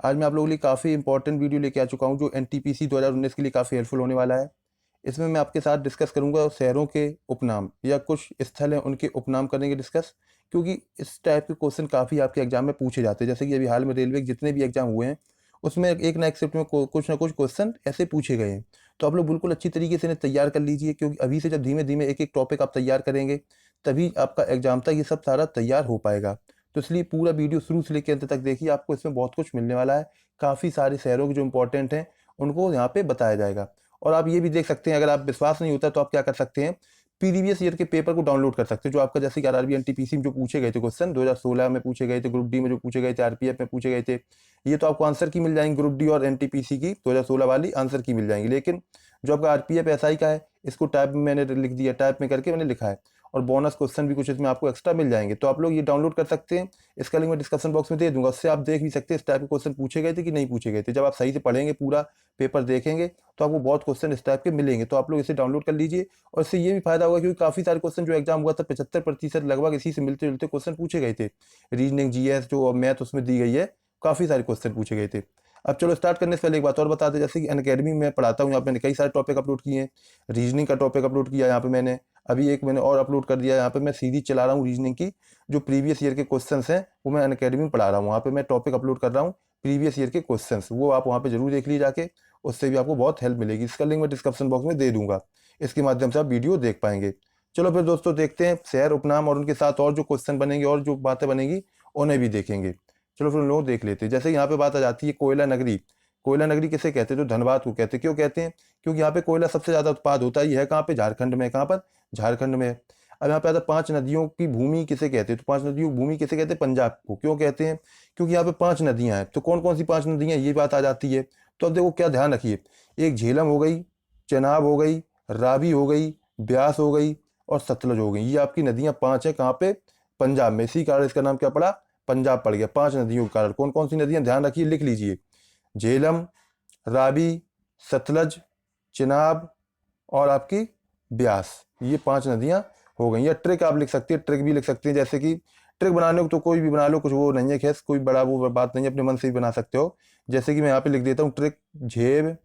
आज मैं आप लोगों के लिए काफ़ी इंपॉर्टेंट वीडियो लेके आ चुका हूँ जो एनटीपीसी 2019 के लिए काफ़ी हेल्पफुल होने वाला है। इसमें मैं आपके साथ डिस्कस करूँगा शहरों के उपनाम या कुछ स्थल हैं उनके उपनाम करेंगे डिस्कस, क्योंकि इस टाइप के क्वेश्चन काफ़ी आपके एग्जाम में पूछे जाते हैं। जैसे कि अभी हाल में रेलवे के जितने भी एग्जाम हुए हैं उसमें एक ना एक शिफ्ट में कुछ ना कुछ क्वेश्चन ऐसे पूछे गए हैं। तो आप लोग बिल्कुल अच्छी तरीके से इन्हें तैयार कर लीजिए, क्योंकि अभी से जब धीमे धीमे एक एक टॉपिक आप तैयार करेंगे तभी आपका एग्जाम तक ये सब सारा तैयार हो पाएगा। तो इसलिए पूरा वीडियो शुरू से लेकर अंत तक देखिए, आपको इसमें बहुत कुछ मिलने वाला है। काफ़ी सारे शहरों के जो इंपॉर्टेंट हैं उनको यहाँ पे बताया जाएगा। और आप ये भी देख सकते हैं, अगर आप विश्वास नहीं होता तो आप क्या कर सकते हैं, प्रीवियस ईयर के पेपर को डाउनलोड कर सकते हैं। जो आपका जैसे कि आरआरबी एनटीपीसी में जो पूछे गए थे क्वेश्चन 2016 में पूछे गए थे, ग्रुप डी में जो पूछे गए थे, आरपीएफ में पूछे गए थे, ये तो आपको आंसर की मिल जाएंगी। ग्रुप डी और एनटीपीसी की 2016 वाली आंसर की मिल जाएंगी। लेकिन जो आपका आरपीएफ एसआई का है, इसको टाइप में मैंने लिख दिया, टाइप में करके मैंने लिखा है। और बोनस क्वेश्चन भी कुछ इसमें आपको एक्स्ट्रा मिल जाएंगे, तो आप लोग ये डाउनलोड कर सकते हैं। इसका लिंक मैं डिस्क्रिप्शन बॉक्स में दे दूंगा, उससे आप देख भी सकते हैं इस टाइप के क्वेश्चन पूछे गए थे कि नहीं पूछे गए थे। जब आप सही से पढ़ेंगे, पूरा पेपर देखेंगे, तो आपको बहुत क्वेश्चन इस टाइप के मिलेंगे। तो आप लोग इसे डाउनलोड कर लीजिए। और इससे ये भी फायदा होगा क्योंकि काफ़ी सारे क्वेश्चन जो एग्जाम हुआ था 75% लगभग इसी से मिलते जुलते क्वेश्चन पूछे गए थे। रीजनिंग, जीएस जो मैथ उसमें दी गई है, काफ़ी सारे क्वेश्चन पूछे गए थे। अब चलो स्टार्ट करने से पहले एक बात और बता दें, जैसे कि अनअकैडमी में पढ़ाता हूँ, यहाँ पे मैंने कई सारे टॉपिक अपलोड किए हैं। रीजनिंग का टॉपिक अपलोड किया यहाँ पे मैंने, अभी एक मैंने और अपलोड कर दिया। यहाँ पे मैं सीरीज चला रहा हूँ रीजनिंग की, जो प्रीवियस ईयर के क्वेश्चंस हैं वो मैं अनअकैडमी में पढ़ा रहा हूँ। वहाँ पे मैं टॉपिक अपलोड कर रहा हूँ प्रीवियस ईयर के क्वेश्चंस, वो आप वहाँ पे जरूर देख लीजिए जाके, उससे भी आपको बहुत हेल्प मिलेगी। इसका लिंक मैं डिस्क्रिप्शन बॉक्स में दे दूंगा, इसके माध्यम से आप वीडियो देख पाएंगे। चलो फिर दोस्तों देखते हैं शहर उपनाम और उनके साथ और जो क्वेश्चन बनेंगे और जो बातें बनेंगी उन्हें भी देखेंगे। चलो फिर उन लोग देख लेते हैं। जैसे यहाँ पे बात आ जाती है कोयला नगरी। कोयला नगरी किसे कहते हैं? तो धनबाद को कहते हैं। क्यों कहते हैं? क्योंकि यहाँ पे कोयला सबसे ज्यादा उत्पाद होता ही है। कहाँ पे? झारखंड में। कहाँ पर? झारखंड में। अब यहाँ पे आता है पांच नदियों की भूमि किसे कहते हैं? तो पांच नदियों की भूमि किसे कहते हैं? पंजाब को। क्यों कहते हैं? क्योंकि यहाँ पे पांच नदियां हैं। तो कौन कौन सी पांच नदियां, ये बात आ जाती है। तो अब देखो क्या ध्यान रखिए, एक झेलम हो गई, चेनाब हो गई, रावी हो गई, ब्यास हो गई और सतलज हो गई। ये आपकी नदियां पांच है। कहाँ पे? पंजाब में। इसी कारण इसका नाम क्या पड़ा? पंजाब पड़ गया। पांच नदियों के कारण कौन कौन सी नदियां, ध्यान रखिए, लिख लीजिए। झेलम, रावी, सतलज, चिनाब और आपकी ब्यास। ये पांच नदियां हो गई। या ट्रिक आप लिख सकते हैं, ट्रिक भी लिख सकते हैं। जैसे कि ट्रिक बनाने को तो कोई भी बना लो, कुछ वो नहीं है, खैर कोई बड़ा वो बात नहीं है, अपने मन से ही बना सकते हो। जैसे कि मैं यहाँ पे लिख देता हूँ ट्रिक, झेब,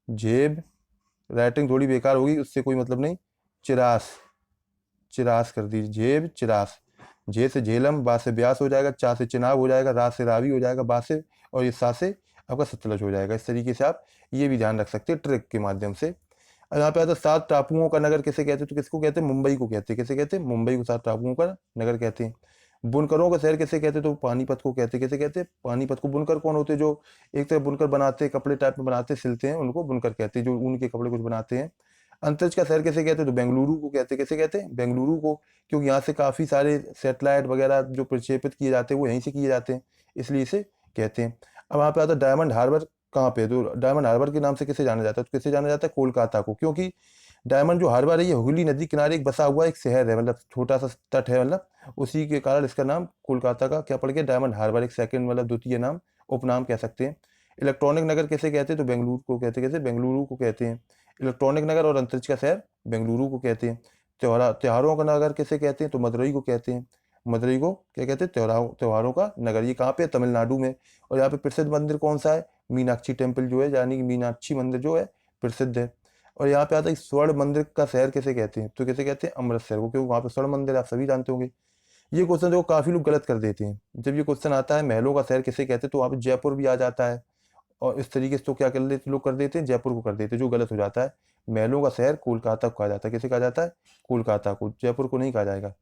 झेब, राइटिंग थोड़ी बेकार होगी, उससे कोई मतलब नहीं, चिरास, चिरास कर दीजिए, झेब चिरास। झे से झेलम, बा से ब्यास हो जाएगा, चा से चिनाब हो जाएगा, रा से रावी हो जाएगा, बा से, और ये सा से आपका सतलज हो जाएगा। इस तरीके से आप ये भी ध्यान रख सकते हैं ट्रिक के माध्यम से। और यहाँ पे आता है सात टापुओं का नगर किसे कहते हैं? तो किसको कहते हैं? मुंबई को कहते हैं। किसे कहते हैं? मुंबई को सात टापुओं का नगर कहते हैं। बुनकरों का शहर किसे कहते हैं? तो पानीपत को कहते हैं। किसे कहते हैं? पानीपत को। बुनकर कौन होते हैं? जो एक तरह बुनकर बनाते हैं, कपड़े टाइप में बनाते हैं, सिलते हैं, उनको बुनकर कहते हैं, जो ऊन के कपड़े कुछ बनाते हैं। अंतरिक्ष का शहर किसे कहते हैं? तो बेंगलुरु को कहते हैं। किसे कहते हैं? बेंगलुरु को। क्योंकि यहाँ से काफ़ी सारे सैटेलाइट वगैरह जो प्रक्षेपित किए जाते हैं वो यहीं से किए जाते हैं, इसलिए इसे कहते हैं। अब वहाँ पे आता है डायमंड हार्बर कहाँ पे? तो डायमंड हार्बर के नाम से किसे जाना जाता है? तो किसे जाना जाता है? कोलकाता को। क्योंकि डायमंड जो हार्बर है ये हुगली नदी किनारे एक बसा हुआ एक शहर है, मतलब छोटा सा तट है, मतलब उसी के कारण इसका नाम कोलकाता का क्या पड़ गया? Diamond harbour. एक सेकंड मतलब द्वितीय नाम, उपनाम कह सकते हैं। इलेक्ट्रॉनिक नगर किसे कहते हैं? तो बेंगलुरु को कहते हैं। कैसे? बेंगलुरु को कहते हैं। इलेक्ट्रॉनिक नगर और अंतरिक्ष का शहर बेंगलुरु को कहते हैं। त्योहारों का नगर किसे कहते हैं? तो मदुरई को कहते हैं। मदुरई को क्या कहते हैं? त्योहारों का नगर। ये कहाँ पे है? तमिलनाडु में। और यहाँ पे प्रसिद्ध मंदिर कौन सा है? मीनाक्षी टेम्पल जो है, यानी कि मीनाक्षी मंदिर जो है प्रसिद्ध है। और यहाँ पे आता है स्वर्ण मंदिर का शहर किसे कहते हैं? तो किसे कहते हैं? अमृतसर को। क्योंकि वहाँ पे स्वर्ण मंदिर आप सभी जानते होंगे। ये क्वेश्चन जो काफी लोग गलत कर देते हैं, जब ये क्वेश्चन आता है महलों का शहर किसे कहते हैं, तो वहाँ पे जयपुर भी आ जाता है। और इस तरीके से तो क्या कर लेते लोग, कर देते हैं जयपुर को कर देते हैं, जो गलत हो जाता है। महलों का शहर कोलकाता को कहा जाता है। किसे कहा जाता है? कोलकाता को। जयपुर को नहीं कहा जाएगा।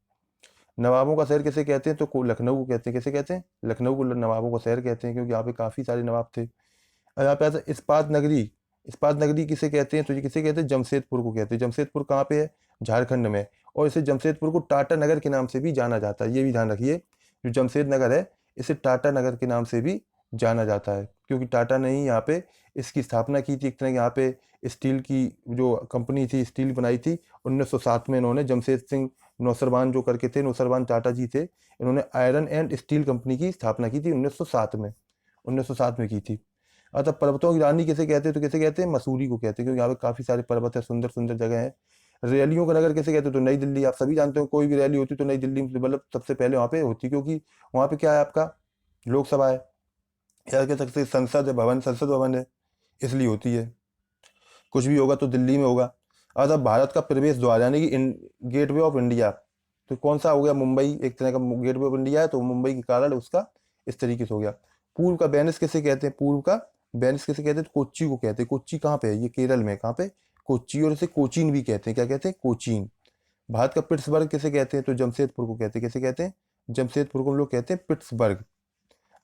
नवाबों का शहर किसे कहते हैं? तो लखनऊ को कहते हैं। किसे कहते हैं? लखनऊ को नवाबों का शहर कहते हैं, क्योंकि यहाँ पे काफी सारे नवाब थे। और यहाँ पे आता है इस्पात नगरी। इस्पात नगरी किसे कहते हैं? तो ये किसे कहते हैं? जमशेदपुर को कहते हैं। जमशेदपुर कहाँ पे है? झारखंड में। और इसे जमशेदपुर को टाटा नगर के नाम से भी जाना जाता है, ये भी ध्यान रखिए। जो जमशेद नगर है इसे टाटा नगर के नाम से भी जाना जाता है, क्योंकि टाटा ने ही यहाँ पे इसकी स्थापना की थी। एक तरह यहाँ पे स्टील की जो कंपनी थी, स्टील बनाई थी 1907 में। इन्होंने जमशेद सिंह नौसरवान जो करके थे, नौसरवान टाटा जी थे, इन्होंने आयरन एंड स्टील कंपनी की स्थापना की थी 1907 में। 1907 में की थी। अतः पर्वतों की रानी किसे कहते हैं? तो किसे कहते हैं? मसूरी को कहते हैं, क्योंकि यहाँ पे काफी सारे पर्वत है, सुंदर सुंदर जगह है। रैलियों का नगर किसे कहते हैं? तो नई दिल्ली। आप सभी जानते हो कोई भी रैली होती है तो नई दिल्ली में मतलब सबसे पहले वहाँ पे होती है, क्योंकि वहाँ पे क्या है, आपका लोकसभा है। या कह सकते हैं संसद भवन, संसद भवन है, इसलिए होती है। कुछ भी होगा तो दिल्ली में होगा। अब भारत का प्रवेश द्वार यानी कि गेटवे ऑफ इंडिया, तो कौन सा हो गया? मुंबई एक तरह का गेटवे ऑफ इंडिया है, तो मुंबई के कारण उसका इस तरीके से हो गया। पूर्व का वेनिस किसे कहते हैं? पूर्व का वेनिस किसे कहते हैं? तो कोच्चि को कहते हैं। कोच्चि कहाँ पे है? ये केरल में। कहाँ पे? कोच्चि। और इसे कोचीन भी कहते हैं। क्या कहते हैं? कोचीन। भारत का पिट्सबर्ग किसे कहते हैं? तो जमशेदपुर को कहते हैं। किसे कहते हैं? जमशेदपुर को हम लोग कहते हैं पिट्सबर्ग।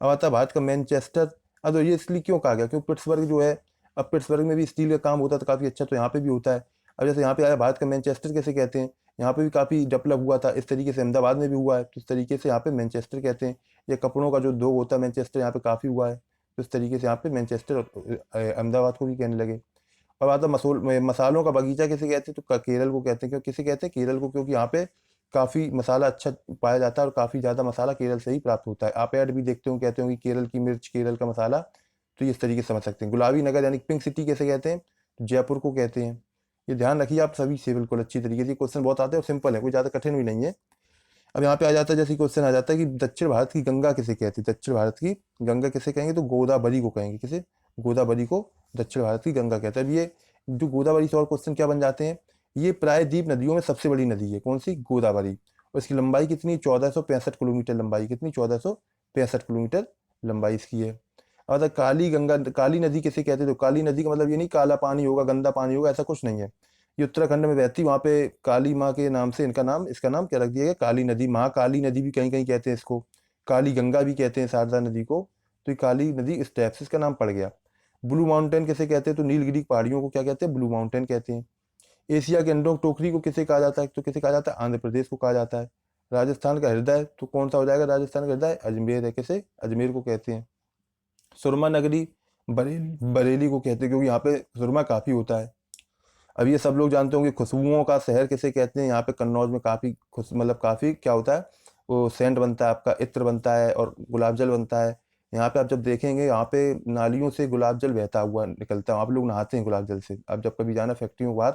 अब आता है भारत का मैनचेस्टर। अब तो ये इसलिए क्यों कहा गया? क्योंकि पिट्सबर्ग जो है, अब पिट्सबर्ग में भी स्टील का काम होता था काफ़ी अच्छा, तो यहाँ पे भी होता है। अब जैसे यहाँ पे आया भारत का मैनचेस्टर कैसे कहते हैं, यहाँ पे भी काफ़ी डेवलप हुआ था। इस तरीके से अहमदाबाद में भी हुआ है, तो इस तरीके से यहाँ पे मैनचेस्टर कहते हैं। या कपड़ों का जो उद्योग होता है मैनचेस्टर, यहाँ पे काफ़ी हुआ है, तो इस तरीके से यहाँ पे मैनचेस्टर अहमदाबाद को भी कहने लगे। अब आता मसालों का बगीचा किसे कहते हैं? तो केरल को कहते हैं। क्यों किसे कहते हैं? केरल को, क्योंकि यहाँ पे काफ़ी मसाला अच्छा पाया जाता है और काफ़ी ज़्यादा मसाला केरल से ही प्राप्त होता है। आप ऐड भी देखते हो, कहते हो कि केरल की मिर्च, केरल का मसाला, तो ये इस तरीके से समझ सकते हैं। गुलाबी नगर यानी पिंक सिटी कैसे कहते हैं? तो जयपुर को कहते हैं। ये ध्यान रखिए आप सभी से बिल्कुल अच्छी तरीके से। क्वेश्चन बहुत आते हैं और सिंपल है, कोई ज़्यादा कठिन भी नहीं है। अब यहाँ पे आ जाता है, जैसे क्वेश्चन आ जाता है कि दक्षिण भारत की गंगा किसे कहती है? दक्षिण भारत की गंगा किसे कहेंगे? तो गोदावरी को कहेंगे। किसे? गोदावरी को दक्षिण भारत की गंगा कहते हैं। अब ये जो गोदावरी से और क्वेश्चन क्या बन जाते हैं, ये प्रायद्वीप नदियों में सबसे बड़ी नदी है। कौन सी? गोदावरी। और इसकी लंबाई कितनी? 1465 किलोमीटर लंबाई। कितनी? 1465 किलोमीटर लंबाई इसकी है। और काली गंगा, काली नदी किसे कहते हैं? तो काली नदी का मतलब ये नहीं काला पानी होगा, गंदा पानी होगा, ऐसा कुछ नहीं है। ये उत्तराखंड में बहती, वहाँ पे काली माँ के नाम से इनका नाम, इसका नाम क्या रख दिया गया? काली नदी। महाकाली नदी भी कहीं कहीं कहते हैं इसको, काली गंगा भी कहते हैं शारदा नदी को। तो ये काली नदी इस टाइप से इसका नाम पड़ गया। ब्लू माउंटेन किसे कहते हैं? तो नीलगिरी पहाड़ियों को क्या कहते हैं? ब्लू माउंटेन कहते हैं। एशिया के अंडों टोकरी को किसे कहा जाता है? तो किसे कहा जाता है? आंध्र प्रदेश को कहा जाता है। राजस्थान का हृदय तो कौन सा हो जाएगा? राजस्थान का हृदय अजमेर है। किसे? अजमेर को कहते हैं। सुरमा नगरी बरेली, बरेली को कहते हैं, क्योंकि यहाँ पे सुरमा काफी होता है। अब ये सब लोग जानते होंगे खुशबुओं का शहर किसे कहते हैं? यहाँ पे कन्नौज में काफ़ी खुश मतलब काफ़ी क्या होता है, वो सेंट बनता है, आपका इत्र बनता है और गुलाब जल बनता है। यहाँ पे आप जब देखेंगे, यहाँ पे नालियों से गुलाब जल बहता हुआ निकलता है, आप लोग नहाते हैं गुलाब जल से। आप जब कभी जाना फैक्ट्रियों के बाहर,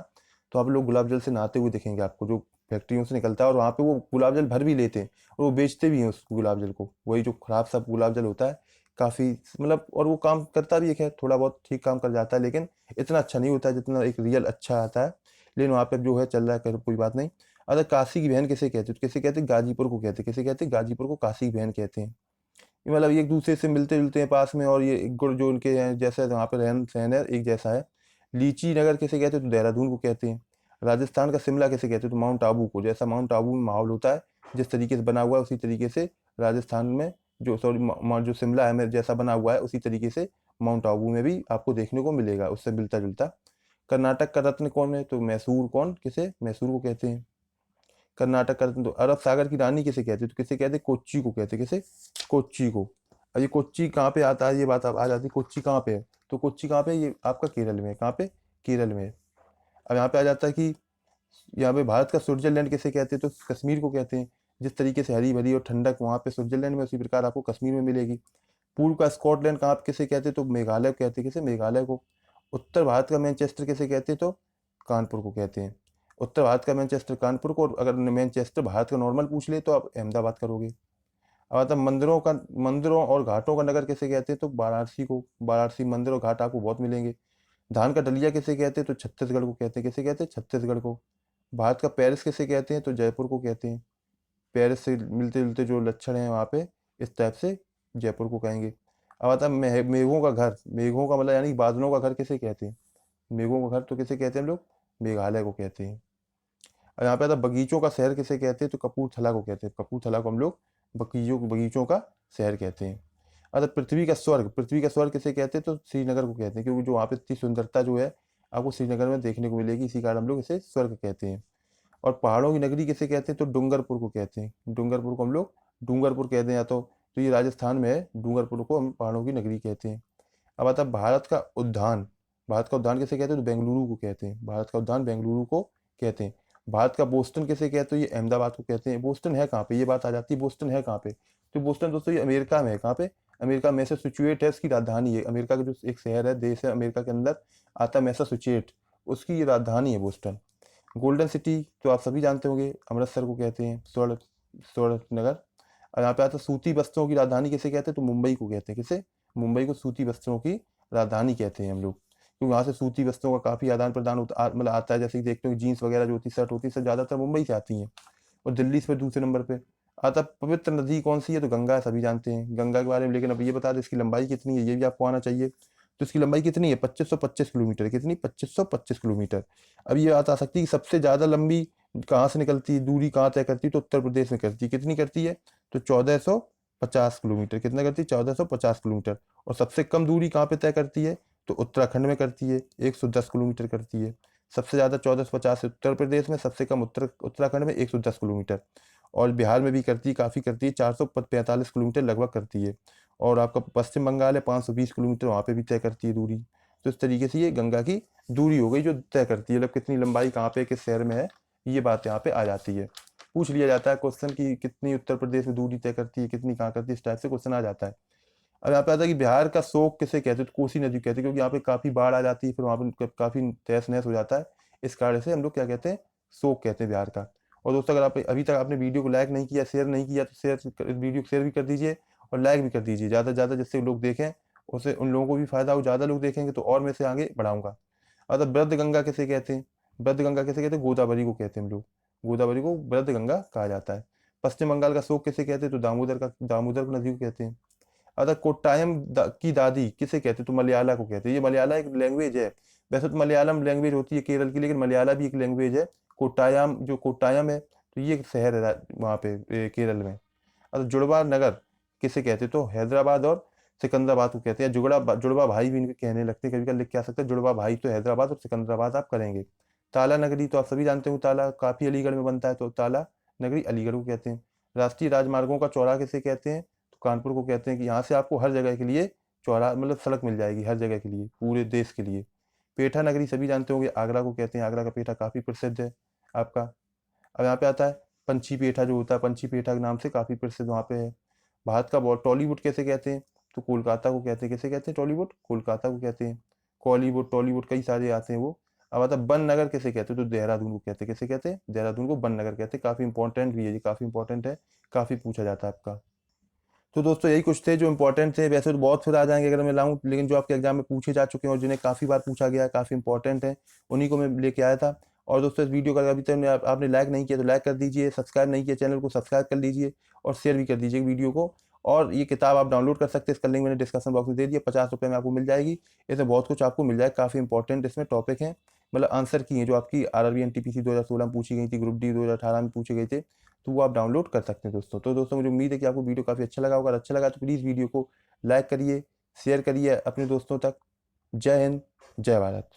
तो आप लोग गुलाब जल से नहाते हुए दिखेंगे आपको, जो फैक्ट्रियों से निकलता है। और वहाँ पे वो गुलाब जल भर भी लेते हैं और वो बेचते भी हैं उस गुलाब जल को। वही जो खराब सा गुलाब जल होता है, काफ़ी मतलब, और वो काम करता भी है, खैर थोड़ा बहुत ठीक काम कर जाता है, लेकिन इतना अच्छा नहीं होता है जितना एक रियल अच्छा आता है। लेकिन वहाँ पे जो है चल रहा है, खैर कोई बात नहीं। अगर काशी की बहन किसे कहते हैं? तो किसे कहते हैं? गाजीपुर को कहते हैं। किसे कहते हैं? गाजीपुर को काशी की बहन कहते हैं। ये मतलब एक दूसरे से मिलते जुलते हैं पास में, और ये एक गुण जो उनके हैं जैसे वहाँ पे रहन सहन है एक जैसा है। लीची नगर किसे कहते हैं? तो देहरादून को कहते हैं। राजस्थान का शिमला किसे कहते हैं? तो माउंट आबू को। जैसा माउंट आबू में माहौल होता है, जिस तरीके से बना हुआ है, उसी तरीके से राजस्थान में जो सॉरी जो शिमला है में जैसा बना हुआ है, उसी तरीके से माउंट आबू में भी आपको देखने को मिलेगा, उससे मिलता जुलता। कर्नाटक का रत्न कौन है? तो मैसूर। कौन? किसे? मैसूर को कहते हैं कर्नाटक का रत्न। तो अरब सागर की रानी किसे कहते हैं? तो किसे कहते हैं? कोच्चि को कहते हैं। किसे? कोच्चि को। अब ये कोच्चि कहाँ पे आता है, ये बात अब आ जाती है, कोच्चि कहाँ पे है? तो कोच्चि कहाँ पे है? ये आपका केरल में है। कहाँ पे? केरल में है। अब यहाँ पे आ जाता है कि यहाँ पे भारत का स्विट्जरलैंड किसे कहते हैं? तो कश्मीर को कहते हैं। जिस तरीके से हरी भरी और ठंडक वहाँ पे स्विट्जरलैंड में, उसी प्रकार आपको कश्मीर में मिलेगी। पूर्व का स्कॉटलैंड कहाँ किसे कहते हैं? तो मेघालय को कहते हैं। किसे? मेघालय को। उत्तर भारत का मैनचेस्टर किसे कहते हैं? तो कानपुर को कहते हैं। उत्तर भारत का मैनचेस्टर कानपुर को। और अगर मैनचेस्टर भारत का नॉर्मल पूछ ले तो आप अहमदाबाद करोगे। अब आता है मंदिरों और घाटों का नगर किसे कहते हैं? तो वाराणसी को। वाराणसी मंदिर और घाट आपको बहुत मिलेंगे। धान का दलिया किसे कहते हैं? तो छत्तीसगढ़ को कहते हैं। किसे कहते हैं? छत्तीसगढ़ को। भारत का पेरिस किसे कहते हैं? तो जयपुर को कहते हैं। पेरिस से मिलते जुलते जो लक्षण हैं वहाँ पे, इस टाइप से जयपुर को कहेंगे। अब आता है मेघों का घर। मेघों का मतलब यानी बादलों का घर किसे कहते हैं? मेघों का घर तो किसे कहते हैं हम लोग? मेघालय को कहते हैं। और यहाँ पे आता है बगीचों का शहर किसे कहते हैं? तो कपूरथला को कहते हैं। कपूरथला को हम लोग बगीचों का शहर कहते हैं। अतः पृथ्वी का स्वर्ग किसे कहते हैं? तो श्रीनगर को कहते हैं, क्योंकि जो वहाँ पे इतनी सुंदरता जो है आपको श्रीनगर में देखने को मिलेगी, इसी कारण हम लोग इसे स्वर्ग कहते हैं। और पहाड़ों की नगरी किसे कहते हैं? तो डूंगरपुर को कहते हैं। डूंगरपुर को हम लोग डूंगरपुर कहते हैं, या तो ये राजस्थान में है, डूंगरपुर को हम पहाड़ों की नगरी कहते हैं। अब आता है भारत का उद्यान। भारत का उद्यान किसे कहते हैं? तो बेंगलुरु को कहते हैं। भारत का उद्यान बेंगलुरु को कहते हैं। भारत का बोस्टन किसे कहते हैं? ये अहमदाबाद को कहते हैं। बोस्टन है कहाँ पे? ये बात आ जाती है, बोस्टन है कहाँ पे? तो बोस्टन दोस्तों ये अमेरिका में है। कहाँ पे? अमेरिका। मैसाचुसेट्स है इसकी राजधानी है। अमेरिका का जो एक शहर है, देश है अमेरिका के अंदर आता है मैसाचुसेट्स, उसकी ये राजधानी है बोस्टन। गोल्डन सिटी तो आप सभी जानते होंगे, अमृतसर को कहते हैं, स्वर्ण स्वर्ण नगर। और यहाँ पे आता है सूती वस्त्रों की राजधानी किसे कहते हैं? तो मुंबई को कहते हैं। किसे? मुंबई को सूती वस्त्रों की राजधानी कहते हैं हम लोग, क्योंकि वहाँ से सूती वस्त्रों का काफ़ी आदान प्रदान मतलब आता है। जैसे कि देखते हो जीन्स वगैरह जो होती है, शर्ट होती है, सब ज़्यादातर मुंबई से आती हैं। और दिल्ली से फिर दूसरे नंबर पे आता। पवित्र नदी कौन सी है? तो गंगा, सभी जानते हैं गंगा के बारे में। लेकिन अब ये बता दें इसकी लंबाई कितनी है, ये भी आपको आना चाहिए। तो इसकी लंबाई कितनी है? 2525 किलोमीटर। कितनी? 2525 किलोमीटर। अब ये बात आ सकती है कि सबसे ज़्यादा लंबी कहाँ से निकलती है, दूरी कहाँ तय करती है? तो उत्तर प्रदेश में करती है। कितनी करती है? तो 1450 किलोमीटर। कितना करती है? 1450 किलोमीटर। और सबसे कम दूरी कहाँ पे तय करती है? तो उत्तराखंड में करती है, 110 किलोमीटर करती है। सबसे ज़्यादा 1450 उत्तर प्रदेश में, सबसे कम उत्तराखंड में 110 किलोमीटर। और बिहार में भी करती है, काफ़ी करती है, 445 किलोमीटर लगभग करती है। और आपका पश्चिम बंगाल है, 520 किलोमीटर, वहाँ पे भी तय करती है दूरी। तो इस तरीके से ये गंगा की दूरी हो गई जो तय करती है, मतलब कितनी लंबाई कहाँ पे किस शहर में है, ये बात यहाँ पे आ जाती है। पूछ लिया जाता है क्वेश्चन कि कितनी उत्तर प्रदेश में दूरी तय करती है, कितनी कहाँ करती है, इस टाइप से क्वेश्चन आ जाता है। अब यहाँ पे आता है कि बिहार का शोक किसे कहते हैं? तो कोसी नदी कहते हैं, क्योंकि यहाँ पे काफ़ी बाढ़ आ जाती है, फिर वहाँ पे काफ़ी तहस नहस हो जाता है। इस कारण से हम लोग क्या कहते हैं? शोक कहते हैं बिहार का। और दोस्तों अगर आप अभी तक आपने वीडियो को लाइक नहीं किया, शेयर नहीं किया, तो वीडियो को शेयर भी कर दीजिए और लाइक भी कर दीजिए ज़्यादा से ज़्यादा, जिससे लोग देखें, उससे उन लोगों को भी फायदा हो। ज़्यादा लोग देखेंगे तो और मैं इसे आगे बढ़ाऊंगा। अतः वृद्ध गंगा किसे कहते हैं? वृद्ध गंगा किसे कहते हैं? गोदावरी को कहते हैं हम लोग। गोदावरी को वृद्ध गंगा कहा जाता है। पश्चिम बंगाल का शोक किसे कहते हैं? तो दामोदर नदी को कहते हैं। अतः की दादी किसे कहते हैं? तो मलयाला को कहते हैं। ये मलयाला एक लैंग्वेज है। वैसे तो मलयालम लैंग्वेज होती है केरल की, लेकिन मलयाला भी एक लैंग्वेज है। कोट्टायम है, तो ये एक शहर है वहाँ पे केरल में। अतः जुड़वा नगर किसे कहते हैं? तो हैदराबाद और सिकंदराबाद को कहते हैं। जुड़वा भाई भी इनके कहने लगते हैं, कभी कभी लिख के आ सकते हैं जुड़वा भाई, तो हैदराबाद और सिकंदराबाद आप करेंगे। ताला नगरी तो आप सभी जानते हो, ताला काफ़ी अलीगढ़ में बनता है, तो ताला नगरी अलीगढ़ को कहते हैं। राष्ट्रीय राजमार्गों का चौराहा किसे कहते हैं? तो कानपुर को कहते हैं, कि यहाँ से आपको हर जगह के लिए चौराहा मतलब सड़क मिल जाएगी, हर जगह के लिए, पूरे देश के लिए। पेठा नगरी सभी जानते होंगे, आगरा को कहते हैं। आगरा का पेठा काफ़ी प्रसिद्ध है आपका। अब यहाँ पे आता है पंछी पेठा जो होता है, पंछी पेठा के नाम से काफ़ी प्रसिद्ध वहाँ पे है। भारत का टॉलीवुड कैसे कहते हैं? तो कोलकाता को कहते हैं। कैसे कहते हैं? टॉलीवुड कोलकाता को कहते हैं। कॉलीवुड टॉलीवुड कई सारे आते हैं वो। अब आता है वन नगर किसे कहते हैं? तो देहरादून को कहते हैं। कैसे कहते हैं? देहरादून को वन नगर कहते हैं। काफ़ी इंपॉर्टेंट भी है ये, काफ़ी इंपॉर्टेंट है, काफ़ी पूछा जाता है आपका। तो दोस्तों यही कुछ थे जो इंपॉर्टेंट थे। वैसे तो बहुत फिर आ जाएंगे अगर मैं लाऊं, लेकिन जो आपके एग्जाम में पूछे जा चुके हैं और जिन्हें काफ़ी बार पूछा गया है, काफ़ी इंपॉर्टेंट है, उन्हीं को मैं लेके आया था। और दोस्तों इस वीडियो का अभी तक आपने लाइक नहीं किया तो लाइक कर दीजिए, सब्सक्राइब नहीं किया चैनल को सब्सक्राइब कर लीजिए और शेयर भी कर दीजिए वीडियो को। और ये किताब आप डाउनलोड कर सकते हैं, इसका लिंक मैंने डिस्क्रिप्शन बॉक्स में दे दिया, 50 रुपये में आपको मिल जाएगी। इसमें बहुत कुछ आपको मिल जाएगा, काफ़ी इंपॉर्टेंट इसमें टॉपिक हैं, मतलब आंसर की हैं जो आपकी RRB NTPC 2016 में पूछी गई थी, ग्रुप डी 2018 में पूछे गए थे, तो वो आप डाउनलोड कर सकते हैं दोस्तों। तो दोस्तों मुझे उम्मीद है कि आपको वीडियो काफ़ी अच्छा लगा होगा। अगर अच्छा लगा तो प्लीज़ वीडियो को लाइक करिए, शेयर करिए अपने दोस्तों तक। जय हिंद, जय भारत।